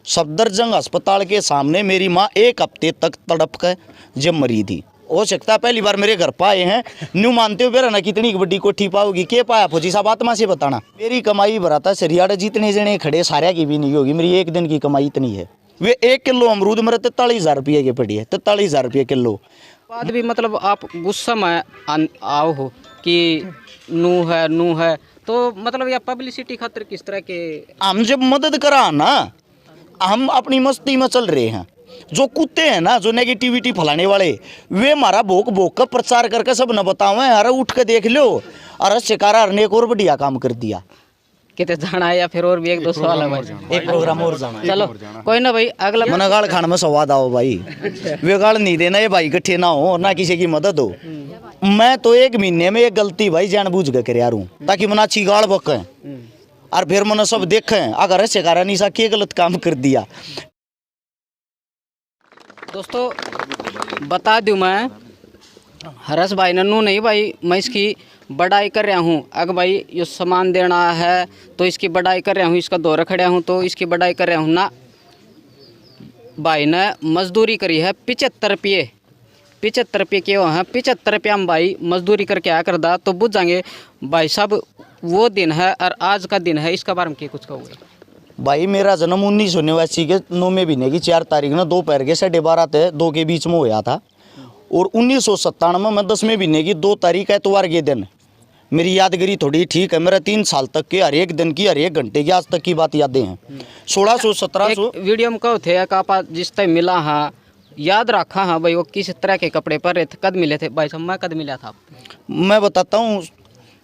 सफदरजंग अस्पताल के सामने मेरी माँ 1 हफ्ते तक तड़प कर जब मरी थी। हो सकता है पहली बार मेरे घर पर आए हैं, न्यू मानते हो बेरा ना कितनी बड़ी कोठी पाओगी, के पाया फौजी साहब आत्मा से बताना। मेरी कमाई भराता सरियाड़ा जितने जने खड़े सारे की भी नहीं होगी, मेरी एक दिन की कमाई इतनी है। वे 1 किलो अमरूद मेरे 43,000 रुपये की पड़ी है, 43,000 रुपये किलो। बाद भी मतलब आप गुस्सा में आओ हो कि नू है तो मतलब या पब्लिसिटी खातिर किस तरह के हम जब मदद करा ना, हम अपनी मस्ती में चल रहे हैं। जो कुत्ते हैं ना, जो नेगेटिविटी फैलाने वाले, वे हमारा भोक भोक का प्रचार करके सब न बताओ, अरे उठ के देख लो, अरे शिकारा ने एक और बढ़िया काम कर दिया। कितने जाना है या फिर और भी 1-2 सवाल है भाई? एक प्रोग्राम और जाना है। चलो कोई ना भाई, अगला मना गाल खाने में स्वाद आओ भाई, वे गाल नहीं देना ये भाई इकट्ठे ना हो, ना किसी की मदद हो। मैं तो 1 महीने में एक गलती भाई जानबूझ के कर यारूँ, ताकि मना अच्छी गाल बकें और फिर मना सब देखें अगर शिकारा निशा के गलत काम कर दिया। दोस्तों बता दूं, मैं हरस भाई नन्नू नहीं भाई, मैं इसकी बड़ाई कर रहा हूँ। अगर भाई ये सामान देना है तो इसकी बड़ाई कर रहा हूँ, इसका दौरा खड़ा हूँ तो इसकी बड़ाई कर रहा हूँ ना। भाई ने मजदूरी करी है 75 रुपये, 75 रुपये के हैं, 75 रुपया में भाई मजदूरी करके आया कर दा तो बुझ जाएंगे भाई साहब वो दिन है और आज का दिन है। इसका बारे में क्या कुछ कहोगे? भाई मेरा जन्म 1989 के 9वें महीने की 4 तारीख ने दोपहर के 12:30 से 2 के बीच में होया था। और 1997 में 10वें महीने की 2 तारीख एतवार के दिन, मेरी यादगिरी थोड़ी ठीक है, मेरा 3 साल तक के हर एक दिन की हर एक घंटे की आज तक की बात यादें हैं। 1600-1700 वीडियो में कहो थे आप जिस टाइम मिला हाँ याद रखा हाँ भाई वो किस तरह के कपड़े पर रहे थे, कद मिले थे भाई साहब? मैं कद मिला था मैं बताता हूँ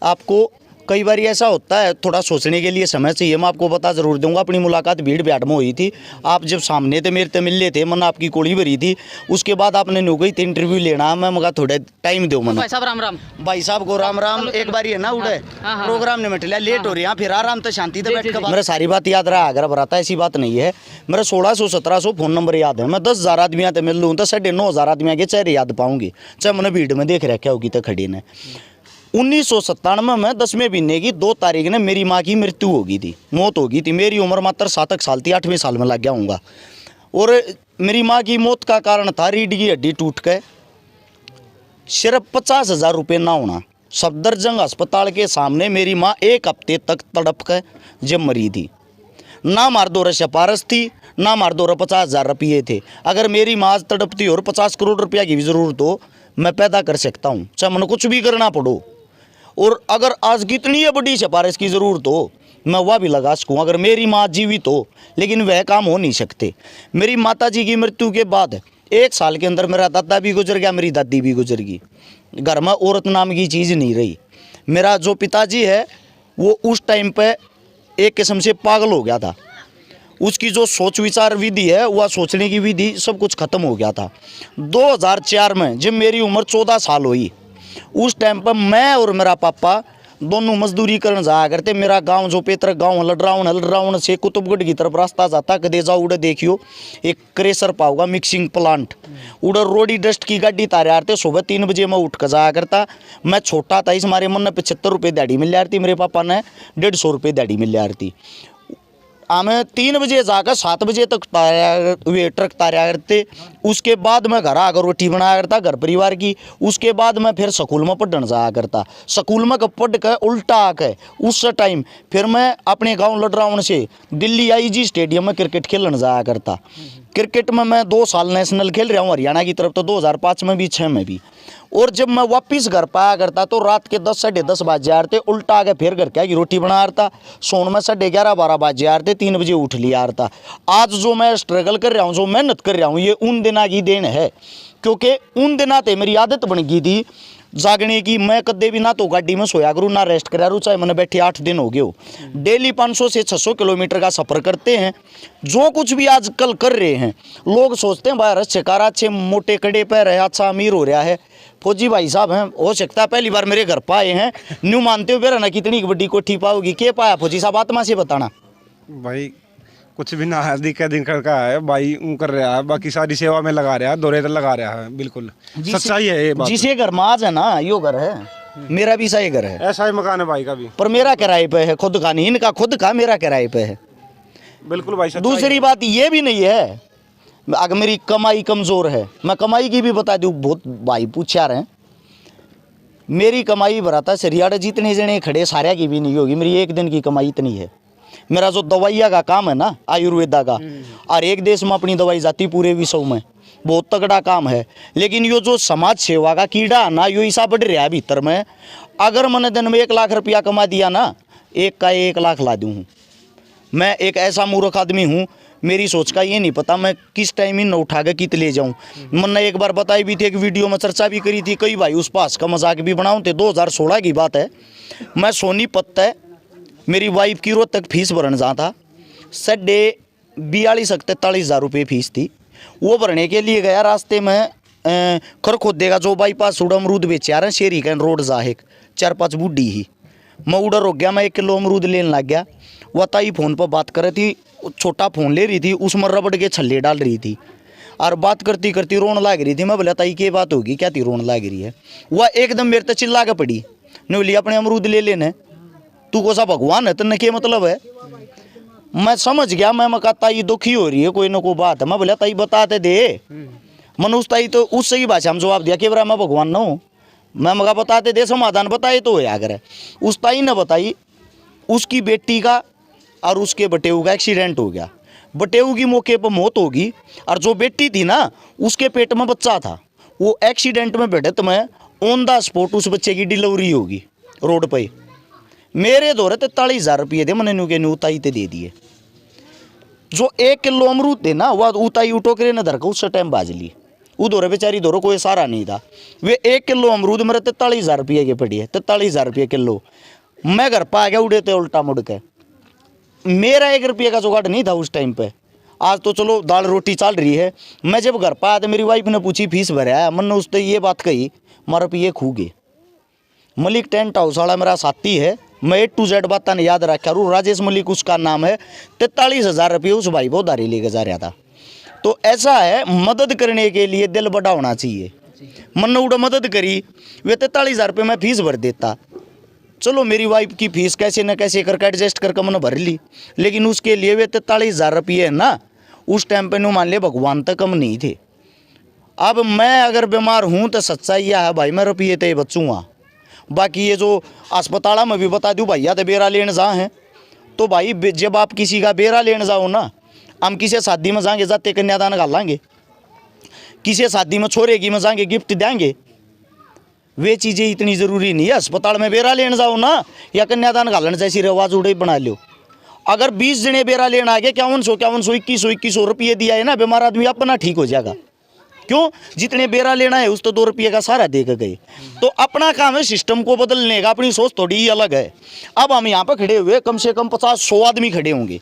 आपको। कई बार ऐसा होता है, थोड़ा सोचने के लिए समय चाहिए। मैं आपको बता ज़रूर दूंगा। अपनी मुलाकात भीड़ भाड़ में हुई थी, आप जब सामने थे मेरे से मिल लेते, मन आपकी कोड़ी भरी थी। उसके बाद आपने नो गई थी इंटरव्यू लेना, मैं मगा थोड़ा टाइम दो मन। भाई साहब राम राम। भाई साहब को राम राम। एक बार ये ना उड़े प्रोग्राम ने मिट लिया, लेट हो रही है, फिर आराम से शांति से बैठ कर मेरा सारी बात याद रहा अगर भराता, ऐसी बात नहीं है। मेरा 1600-1700 फ़ोन नंबर याद है। मैं 10,000 आदमियों से मिल लूँ तो 9,500 आदमियों के चेहरे याद पाऊंगी, चाहे मैंने भीड़ में देख रखा होगी तो खड़ी ने। 1997 में 10वें महीने की 2 तारीख ने मेरी माँ की मृत्यु हो गई थी, मौत हो गई थी। मेरी उम्र मात्र 7 साल थी, 8वें साल में लग गया हूँगा। और मेरी माँ की मौत का कारण था रीढ़ की हड्डी टूट के सिर्फ 50,000 रुपये ना होना। सफदरजंग अस्पताल के सामने मेरी माँ 1 हफ्ते तक तड़प कर जब मरी थी। ना मार दो सिफारिश थी, ना मार दो 50,000 रुपये थे। अगर मेरी माँ तड़पती और 50 करोड़ रुपया की भी ज़रूरत हो, मैं पैदा कर सकता हूँ, चाहे मैंने कुछ भी करना पड़ो। और अगर आज कितनी बड़ी सिफारिश की ज़रूरत हो, मैं वह भी लगा सकूँ अगर मेरी माँ जीवित हो, लेकिन वह काम हो नहीं सकते। मेरी माताजी की मृत्यु के बाद 1 साल के अंदर मेरा दादा भी गुजर गया, मेरी दादी भी गुजर गई। घर में औरत नाम की चीज़ नहीं रही। मेरा जो पिताजी है वो उस टाइम पे एक किस्म से पागल हो गया था। उसकी जो सोच विचार विधि है, वह सोचने की विधि सब कुछ ख़त्म हो गया था। 2004 में जब मेरी उम्र 14 साल हुई, उस टाइम पर मैं और मेरा पापा दोनों मजदूरी करने जाया करते। मेरा गांव जो पेतरक गांव लडराउन से कुतुबगढ़ की तरफ रास्ता जाता, कदे जाओ उड़े देखियो एक क्रेशर पाओगा, मिक्सिंग प्लांट, उधर रोडी डस्ट की गाड़ी तारे आते। सुबह 3 बजे मैं उठ कर जाया करता। मैं छोटा था, इस हमारे मन ने 75 रुपये दिहाड़ी मिल रही थी, मेरे पापा ने 150 रुपये दिहाड़ी मिल रही थी। हमें 3 बजे जाकर 7 बजे तक वे ट्रक तारा करते। उसके बाद मैं घर आकर रोटी बनाया करता घर परिवार की। उसके बाद मैं फिर स्कूल में पढ़ने जाया करता। स्कूल में पढ़ कर उल्टा आकर उस टाइम फिर मैं अपने गांव लडराउन से दिल्ली आईजी स्टेडियम में क्रिकेट खेलने जाया करता। क्रिकेट में मैं 2 साल नेशनल खेल रहा हूँ हरियाणा की तरफ, तो 2005 में भी 6 में भी। और जब मैं वापस घर पाया करता तो रात के 10 साढ़े 10 बज जा रहे थे। उल्टा आके फिर घर क्या की रोटी बना रहा था। सोन में 11:30-12 बज जा रहे थे, 3 बजे उठ लिया रहा था। आज जो मैं स्ट्रगल कर रहा हूँ, जो मेहनत कर रहा हूँ, ये उन दिनों की देन है, क्योंकि उन दिनों ते मेरी आदत बन गई थी जागने की। मैं कदे भी ना तो गाड़ी में सोया करूँ ना रेस्ट करा करूँ, चाहे मैंने बैठे 8 दिन हो गए हो। डेली 500 से 600 किलोमीटर का सफ़र करते हैं। जो कुछ भी आजकल कर रहे हैं, लोग सोचते हैं भाई शिकारा अच्छे मोटे कड़े पर है, अच्छा अमीर हो रहा है। फौजी भाई साहब हैं, हो सकता है पहली बार मेरे घर पर आए हैं, न्यू मानते हो बेरा ना कितनी बड़ी कोठी पाओगी, के पाया फौजी साहब आत्मा से बताना। भाई कुछ भी ना है, दिन का है भाई, कर रहा है, बाकी सारी सेवा में लगा रहा है, दौरे तक लगा रहा है। बिल्कुल सच्चाई है ये बात। जिसे घर में आज है ना, यो घर है, मेरा भी सही घर है, ऐसा ही मकान है भाई का भी, पर मेरा किराए पे है, खुद का नहीं, इनका खुद का, मेरा किराए पे है। बिल्कुल भाई सच्चाई दूसरी बात ये भी नहीं है अगर मेरी कमाई कमज़ोर है, मैं कमाई की भी बता दूँ, बहुत भाई पूछा रहे हैं, मेरी कमाई बराता सरियाड़े जितने जने खड़े सारे की भी नहीं होगी, मेरी एक दिन की कमाई इतनी है। मेरा जो दवाइया का काम है ना आयुर्वेदा का, और एक देश में अपनी दवाई जाती पूरे विश्व में, बहुत तगड़ा काम है। लेकिन यो जो समाज सेवा का कीड़ा ना, यो ऐसा बढ़ रहा है भीतर में। अगर मैंने दिन में 1 लाख रुपया कमा दिया ना, 1 का 1 लाख ला दूँ। मैं एक ऐसा मूर्ख आदमी हूँ, मेरी सोच का ये नहीं पता मैं किस टाइम इन उठा के कित ले जाऊँ। मैंने एक बार बताई भी थी, एक वीडियो में चर्चा भी करी थी, कई भाई उस पास का मजाक भी बनाऊँ थे। 2016 की बात है, मैं सोनीपत है, मेरी वाइफ की रोज तक फीस भरने जाता, 42,000-43,000 रुपये फीस थी। वो भरने के लिए गया, रास्ते में खरखोदे का जो बाईपास उड़ा अमरूद बेचे आ रहे शेरी कैन रोड जा एक 4-5 बूढ़ी ही, मैं उधर रुक गया, मैं 1 किलो अमरूद लेने लग गया। वह ताई फ़ोन पर बात कर रही थी, छोटा फ़ोन ले रही थी, उसमें रबड़ के छल्ले डाल रही थी और बात करती करती रोने लग रही थी। मैं बोला ताई क्या बात होगी, क्या थी रोने लग रही है? वह एकदम मेरे तक चिल्ला के पड़ी, नहीं बोली अपने अमरूद ले लेने, तू को सा भगवान है, तेने क्या मतलब है? मैं समझ गया, मैं कहा ताई दुखी हो रही है, कोई ना कोई बात है। मैं बोला ताई बताते दे, मैंने उस ताई तो उससे ही भाषा में जवाब दिया कि बरा मैं भगवान ना हूँ। मैं मगा बताते दे, समाधान बताए तो है अगर। उस ताई ने बताई उसकी बेटी का और उसके बटेऊ का एक्सीडेंट हो गया, बटेऊ की मौके पर मौत होगी, और जो बेटी थी ना उसके पेट में बच्चा था, वो एक्सीडेंट में भिड़त में ऑन द स्पॉट उस बच्चे की डिलीवरी होगी रोड पे। मेरे दौरे 43,000 रुपये थे, मैंने नुके उताई ते दे दिए। जो 1 किलो अमरूद थे ना, वह उताई टोकरे ने धर के उस टाइम बाज ली। वो दौरे बेचारी दौरे कोई सारा नहीं था। वे 1 किलो अमरूद मेरे 43,000 रुपये के पड़ी है, 43,000 रुपये किलो। मैं घर पर आ गया उड़े थे उल्टा मुड़ के, मेरा 1 रुपये का जुगाड़ नहीं था उस टाइम पे। आज तो चलो दाल रोटी चल रही है। मैं जब घर पर आया तो मेरी वाइफ ने पूछी फीस भरा, मैंने उससे ये बात कही, मारा रुपये खू गए। मलिक टेंट हाउस वाला मेरा साथी है, मैं A to Z बात ने याद रखा रू, राजेश मलिक उसका नाम है। 43,000 रुपये उस भाई को उधारी लेके जा रहा था। तो ऐसा है, मदद करने के लिए दिल बड़ा होना चाहिए। मैंने उड़ा मदद करी, वे 43,000 रुपये मैं फीस भर देता। चलो मेरी वाइफ की फीस कैसे न कैसे करके एडजस्ट करके मैंने भर ली, लेकिन उसके लिए वे 43,000 रुपये ना उस टाइम पे मान ले भगवान तक कम नहीं थे। अब मैं अगर बीमार हूँ तो सच्चाई यह है भाई, मैं रुपये तो बचूँगा। बाकी ये जो अस्पताल में भी बता दूँ भैया तो बेरा लेने जा हैं, तो भाई जब आप किसी का बेरा लेने जाओ ना, हम किसी शादी में जाएंगे जाते कन्यादान घालेंगे, किसी शादी में छोरे की में जाएंगे गिफ्ट देंगे, वे चीज़ें इतनी ज़रूरी नहीं है। अस्पताल में बेरा लेने जाओ ना या कन्यादान घालन जैसी रिवाज उड़े बना लो। अगर 20 जने बेरा लेना आ गए 5100 2100 रुपये दिया है ना, बीमार आदमी अपना ठीक हो जाएगा। क्यों? जितने बेरा लेना है उस तो 2 रुपये का सारा दे के गए। तो अपना काम है सिस्टम को बदलने का, अपनी सोच थोड़ी ही अलग है। अब हम यहाँ पर खड़े हुए कम से कम 50-100 आदमी खड़े होंगे,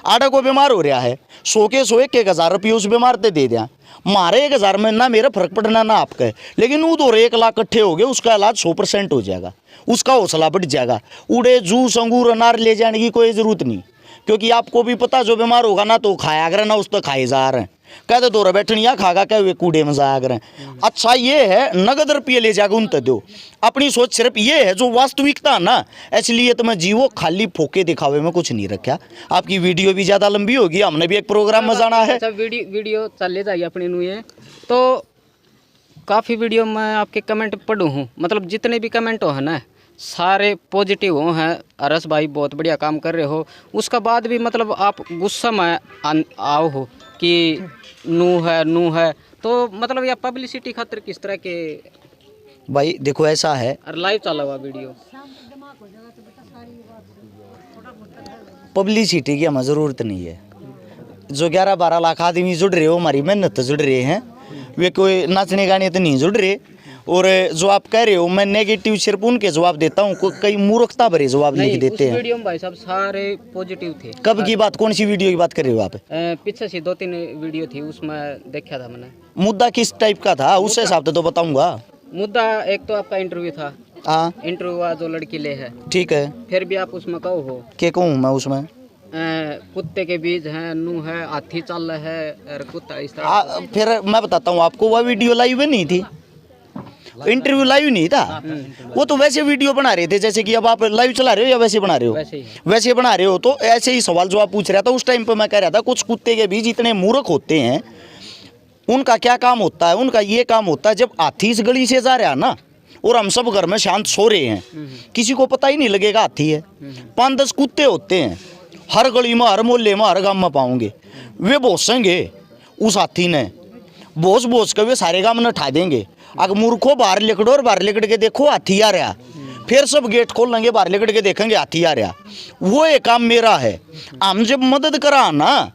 आधा को बीमार हो रहा है, 100 के 100 1,000 रुपये उस बीमार ते दे दें। मारे 1,000 में ना मेरा फर्क पड़ना ना आपका, लेकिन वो दो 1 लाख इकट्ठे हो गए, उसका इलाज 100% हो जाएगा, उसका हौसला बढ़ जाएगा। उड़े जूस अंगूर अनार ले जाने की कोई ज़रूरत नहीं, क्योंकि आपको भी पता जो बीमार होगा ना तो खाया करें ना, उस तो खाए जा रहे हैं। कहते दो बैठनिया खागा क्या हुए कूड़े में जाया करें। अच्छा ये है नगद रुपये ले जाकर उन तक दो। अपनी सोच सिर्फ ये है जो वास्तविकता ना, इसलिए तो मैं जीवो खाली फोके दिखावे में कुछ नहीं रखा। आपकी वीडियो भी ज़्यादा लंबी होगी, हमने भी एक प्रोग्राम में जाना है। अच्छा वीडियो चले जाइए अपनी नु ये तो काफ़ी वीडियो में आपके कमेंट पढ़ू हूँ, मतलब जितने भी कमेंट हो है ना सारे पॉजिटिव हो हैं। अरस भाई बहुत बढ़िया काम कर रहे हो, उसका बाद भी मतलब आप गुस्सा में आओ हो कि नू है तो मतलब यह पब्लिसिटी खातिर किस तरह के? भाई देखो ऐसा है, और लाइव चला हुआ वीडियो, पब्लिसिटी की हमें ज़रूरत नहीं है। जो 11-12 लाख आदमी जुड़ रहे हो, हमारी मेहनत जुड़ रहे हैं, वे कोई नाचने गाने तो नहीं जुड़ रहे। और जो आप कह रहे हो मैं नेगेटिव सिर्फ उनके जवाब देता हूँ, कई मूर्खता भरे जवाब लिख देते हैं। वीडियो में भाई साहब सारे पॉजिटिव थे। कब की बात, कौन सी वीडियो की बात कर रहे हो आप? पीछे से 2-3 वीडियो थी, उसमें देखा था मैंने। मुद्दा किस टाइप का था उस हिसाब से तो बताऊंगा। मुद्दा एक तो आपका इंटरव्यू था, हाँ इंटरव्यू हुआ जो लड़की ले है, ठीक है, फिर भी आप उसमें कहो हो क्या कहूँ मैं उसमें? कुत्ते के बीज हैं, नू है, हाथी चल है और कुत्ता इस तरह। फिर मैं बताता हूँ आपको, वह वीडियो लाइव नहीं थी, इंटरव्यू लाइव नहीं था, वो तो वैसे वीडियो बना रहे थे जैसे कि अब आप लाइव चला रहे हो या वैसे बना रहे हो, वैसे बना रहे हो। तो ऐसे ही सवाल जवाब पूछ रहा था। उस टाइम पे मैं कह रहा था कुछ कुत्ते के बीच इतने मूर्ख होते हैं, उनका क्या काम होता है, उनका ये काम होता है जब हाथी इस गली से जा रहा है ना और हम सब घर में शांत सो रहे हैं, किसी को पता ही नहीं लगेगा हाथी है। 5-10 कुत्ते होते हैं हर गली में, हर मोहल्ले में, हर गांव में पाओगे, वे भोसेंगे उस हाथी ने, भोस के वे सारे गांव में उठा देंगे। अगर मूर्खों बाहर लिकड़ो और बाहर लिकड़ के देखो हाथी आ रहा, फिर सब गेट खोल लेंगे, बाहर लिकड़ के देखेंगे हाथी आ रहा। वो एक काम मेरा है, हम जब मदद करा ना,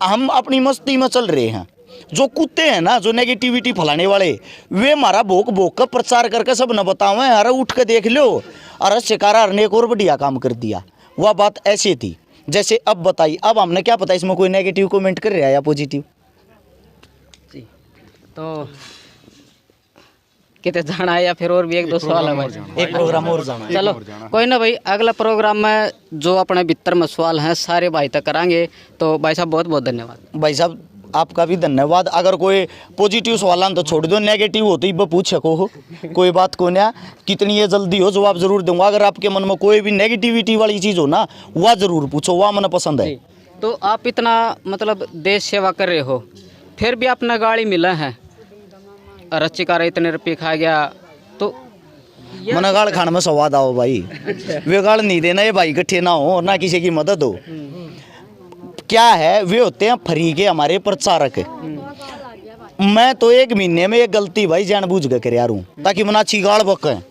हम अपनी मस्ती में चल रहे हैं। जो कुत्ते हैं ना, जो नेगेटिविटी फैलाने वाले, वे हमारा भोक भोक का प्रचार करके सब न बताओ, अरे उठ के देख लो, अरे शिकारा ने एक और बढ़िया काम कर दिया। वह बात ऐसी थी जैसे अब बताइए, अब हमने क्या पता इसमें कोई नेगेटिव कमेंट कर रहा है या पॉजिटिव। जी तो कितने जाना है या फिर और भी एक दो सवाल है भाई? एक प्रोग्राम और जाना है। चलो कोई ना भाई, अगला प्रोग्राम में जो अपने भीतर में सवाल हैं सारे भाई तक करांगे। तो भाई साहब बहुत बहुत धन्यवाद। भाई साहब आपका भी धन्यवाद। अगर कोई पॉजिटिव सवाल आन तो छोड़ दो, नेगेटिव हो तो पूछ सको हो, कोई बात को ना, कितनी ये जल्दी हो जवाब जरूर दूंगा। अगर आपके मन में कोई भी नेगेटिविटी वाली चीज़ हो ना, वह जरूर पूछो, वह मन पसंद है। तो आप इतना मतलब देश सेवा कर रहे हो, फिर भी अपना गाड़ी मिला है, रच्चिकार इतने रुपये खा गया, तो मन गाड़ खाने में स्वाद आओ भाई, वे गाड़ नहीं देना, ये भाई इकट्ठे ना हो ना किसी की मदद हो। क्या है, वे होते हैं फ्री के हमारे प्रचारक। मैं तो 1 महीने में एक गलती भाई जानबूझ के कर यार हूँ, ताकि मन अच्छी गाड़ बकें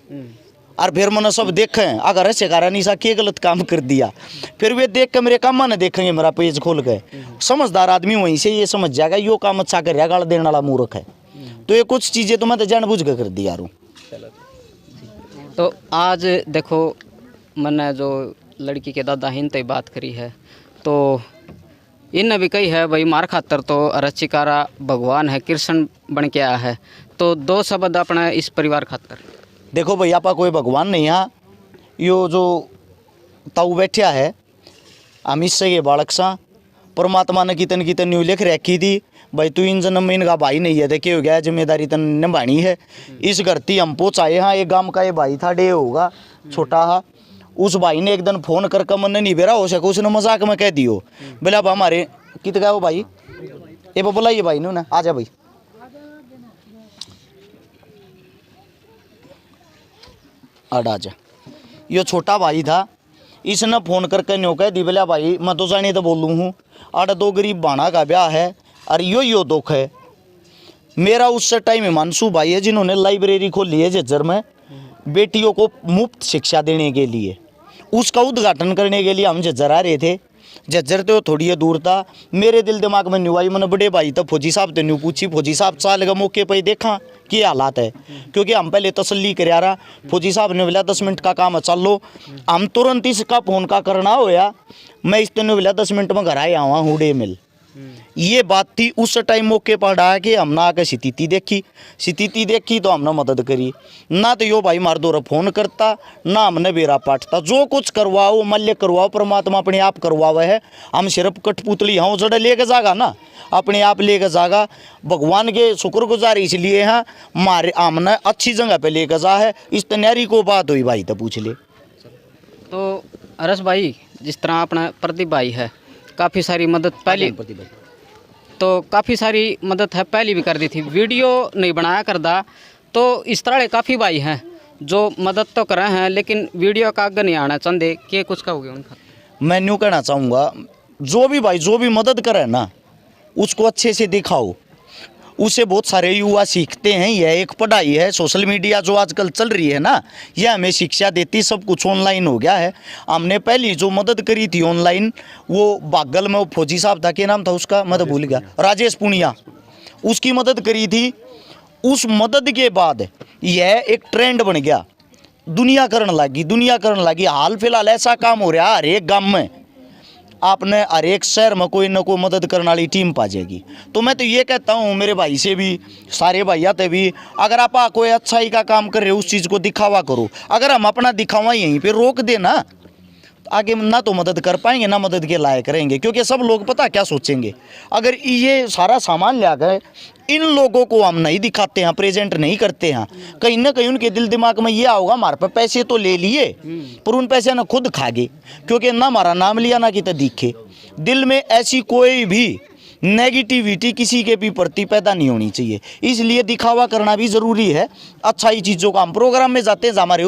और फिर मन सब देखें। अगर ऐसे कारण निशा के गलत काम कर दिया, फिर वे देख के मेरे काम न देखेंगे, मेरा पेज खोल के। समझदार आदमी वहीं से ये समझ जाएगा यो काम अच्छा कर रहा, गाड़ देने वाला मूर्ख है। तो ये कुछ चीज़ें तो मैं तो जानबूझ के कर दिया हूँ। तो आज देखो मैंने जो लड़की के दादा हिन तो बात करी है, तो इन भी कही है भाई मार खातर तो रचिकारा भगवान है, कृष्ण बन के आया है। तो 2 शब्द अपना इस परिवार खातर। देखो भैया आपा कोई भगवान नहीं है, यो जो ताऊ बैठा है हम इससे ये बालक सा, परमात्मा ने कितन कितन न्यू लिख रखी थी भाई, तू इन जन्म में इनका भाई नहीं है, देखे हो गया जिम्मेदारी तन निभानी है। इस घरती हम पहुँचाए। हाँ एक गांव का ये भाई था, डे होगा छोटा हा, उस भाई ने एक दिन फोन करके मन नहीं बेरा हो सका, उसने मजाक में कह दियो बोले अब हमारे कित गया वो भाई, ये बुलाइए भाई ने, आ जा भाई। आ जा, यो छोटा भाई था, इसने फ़ोन करके न्यो कह दी बोला भाई मैं तो जाने तो बोलूँ हूँ, आड़ा 2 गरीब बाणा का ब्याह है और यो दुख है मेरा। उससे टाइम हिमांशु भाई है जिन्होंने लाइब्रेरी खोली है झज्जर में, बेटियों को मुफ्त शिक्षा देने के लिए। उसका उद्घाटन करने के लिए हम झज्जर आ रहे थे। झज्जर तो थोड़ी दूर था, मेरे दिल दिमाग में न्यू आई, मैंने बड़े भाई तब फौजी साहब तो न्यू पूछी, फौजी साहब चाल के मौके पर देखा कि हालात है, क्योंकि हम पहले तसल्ली कर रहा। फौजी साहब ने बोला 10 मिनट का काम है चल लो। हम तुरंत इसका फ़ोन का करना होया, मैं इस दिन बोला 10 मिनट में घर आया हुआ हुडे मिल। ये बात थी उस टाइम मौके पर डाया कि हमने आके स्थिति देखी तो हमने मदद करी ना। तो यो भाई मार दो फोन करता ना, हमने बेरा पाटता। जो कुछ करवाओ मल्य करवाओ, परमात्मा अपने आप करवावे है। हम सिर्फ कठपुतली हाँ जड़े लेके जागा ना, अपने आप लेके जागा। भगवान के शुक्रगुजार इसलिए हैं मारे हमने अच्छी जगह पे लेके जा है। इस तैयारी को बात हुई भाई तो पूछ ले। तो अरस भाई जिस तरह अपना प्रदीप भाई है, काफ़ी सारी मदद पहले तो काफ़ी सारी मदद है पहले भी कर दी थी, वीडियो नहीं बनाया करदा। तो इस तरह के काफ़ी भाई हैं जो मदद तो कर रहे हैं लेकिन वीडियो का आगे नहीं आना चाहते, कि कुछ कहोगे उनका? मैं न्यू कहना चाहूँगा, जो भी भाई जो भी मदद करे ना उसको अच्छे से दिखाओ, उससे बहुत सारे युवा सीखते हैं। यह एक पढ़ाई है, सोशल मीडिया जो आजकल चल रही है ना, यह हमें शिक्षा देती। सब कुछ ऑनलाइन हो गया है। हमने पहली जो मदद करी थी ऑनलाइन, वो बागल में वो फौजी साहब था, क्या नाम था उसका मैं तो भूल गया, राजेश पुनिया, उसकी मदद करी थी। उस मदद के बाद यह एक ट्रेंड बन गया, दुनिया करने लगी। हाल फिलहाल ऐसा काम हो रहा है हर एक गाँव में, आपने हर एक शहर में कोई ना कोई मदद करने वाली टीम पा जाएगी। तो मैं तो ये कहता हूँ मेरे भाई से भी, सारे भैया से भी, अगर आप कोई अच्छाई का काम कर रहे हो उस चीज़ को दिखावा करो। अगर हम अपना दिखावा यहीं पे रोक देना आगे ना तो मदद कर पाएंगे ना मदद के लायक रहेंगे, क्योंकि सब लोग पता क्या सोचेंगे, अगर ये सारा सामान ले गए इन लोगों को हम नहीं दिखाते हैं, प्रेजेंट नहीं करते हैं, कहीं ना कहीं उनके दिल दिमाग में ये आओगा हमारे पे पैसे तो ले लिए पर उन पैसे ना खुद खा गए, क्योंकि ना हमारा नाम लिया ना कितना दिखे। दिल में ऐसी कोई भी नेगेटिविटी किसी के भी प्रति पैदा नहीं होनी चाहिए, इसलिए दिखावा करना भी ज़रूरी है। अच्छाई चीज़ों का हम प्रोग्राम में जाते हैं, हमारे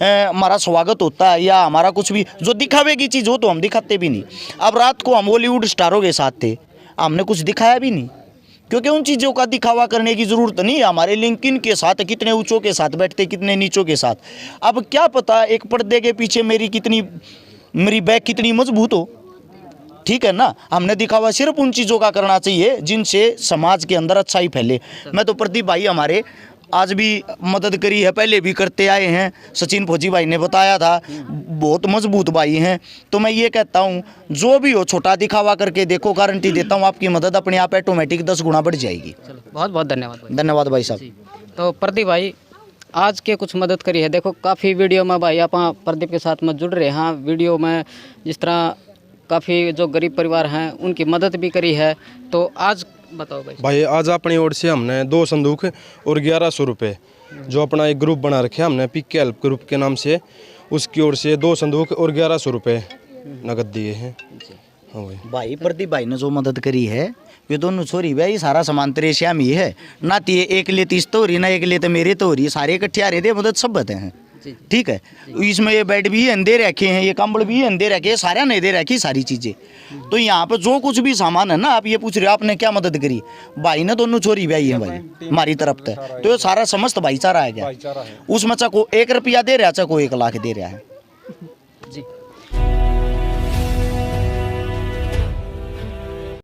हमारा स्वागत होता है या हमारा कुछ भी जो दिखावे की चीज़ हो तो हम दिखाते भी नहीं। अब रात को हम बॉलीवुड स्टारों के साथ थे, हमने कुछ दिखाया भी नहीं, क्योंकि उन चीज़ों का दिखावा करने की ज़रूरत नहीं है। हमारे लिंक किन के साथ, कितने ऊंचों के साथ बैठते, कितने नीचों के साथ। अब क्या पता एक पर्दे के पीछे मेरी बैक कितनी मजबूत हो, ठीक है ना। हमने दिखावा सिर्फ उन चीज़ों का करना चाहिए जिनसे समाज के अंदर अच्छाई फैले। मैं तो प्रदीप भाई हमारे आज भी मदद करी है, पहले भी करते आए हैं, सचिन फौजी भाई ने बताया था, बहुत मजबूत भाई हैं। तो मैं ये कहता हूँ जो भी हो छोटा दिखावा करके देखो, गारंटी देता हूँ आपकी मदद अपने आप ऑटोमेटिक 10 गुना बढ़ जाएगी। चलो बहुत बहुत धन्यवाद भाई। धन्यवाद भाई साहब। तो प्रदीप भाई आज के कुछ मदद करी है, देखो काफ़ी वीडियो में भाई आप प्रदीप के साथ में जुड़ रहे हैं, वीडियो में जिस तरह काफ़ी जो गरीब परिवार हैं उनकी मदद भी करी है। तो आज बताओ भाई। आज अपनी ओर से हमने 2 संदूक और 1100 रुपये, जो अपना एक ग्रुप बना रखे हमने पीके हेल्प ग्रुप के नाम से, उसकी ओर से 2 संदूक और 1100 रुपये नगद दिए हैं। हाँ भाई प्रदीप भाई ने जो मदद करी है ये दोनों छोरी भाई सारा सामान तेरे श्याम ही है ना, तो एक लिए 30 तो हो रही ना एक लिए तो मेरे तो हो रही, सारे इकट्ठे आ रहे थे, मदद सब बते हैं, ठीक है। इसमें ये बेड भी अंधे रखे हैं, ये कंबल भी अंधे रखे, सारा नहीं दे रखी सारी चीज़ें। तो यहाँ पे जो कुछ भी सामान है ना, आप ये पूछ रहे हो आपने क्या मदद करी, भाई ने दोनों छोरी भाई है भाई हमारी तरफ से, तो ये सारा समस्त भाईचारा है क्या। उसमें चाहे को 1 रुपया दे रहा है, चाहे को 1 लाख दे रहा है।